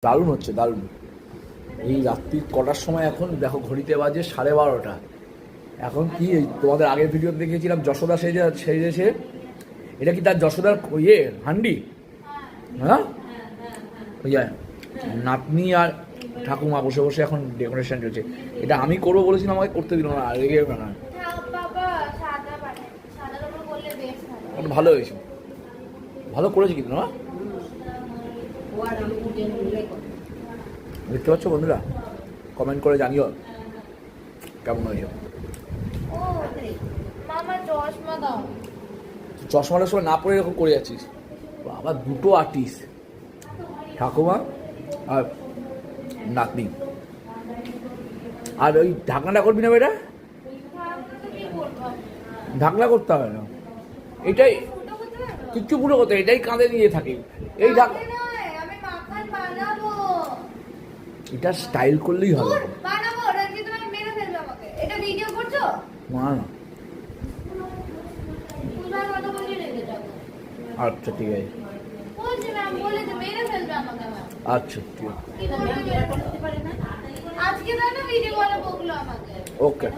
দারুণ হচ্ছে, দারুণ। এই রাত্রি কটার সময় এখন দেখো, ঘড়িতে বাজে 12:30। এখন কি তোমাদের আগের ভিডিও দেখিয়েছিলাম যশোদা সেজেছে, এটা কি তার যশোদার ইয়ে হান্ডি? হ্যাঁ, ওই নাতনি আর ঠাকুমা বসে বসে এখন ডেকোরেশন চলছে। এটা আমি করবো বলেছিলাম, আমাকে করতে দিল না, রেগে না। ভালো হয়েছে, ভালো করেছে কিন্তু না? দেখতে পাচ্ছ বন্ধুরা, কমেন্ট করে জানিও কেমন হয়েছে। চশমাটা সময় না পরে এরকম করে যাচ্ছিস, আবার দুটো আর্টিস্ট, ঠাকুমা আর নাতনি। আর ওই ঢাকনাটা করবি না বেটা, ঢাকনা করতে হবে না, এটাই কিচ্ছু পুরো করতে, এটাই কাঁধে নিয়ে থাকি। এই এটা স্টাইল করলেই হবে না না। আচ্ছা ঠিক আছে, আচ্ছা ঠিক আছে, ওকে।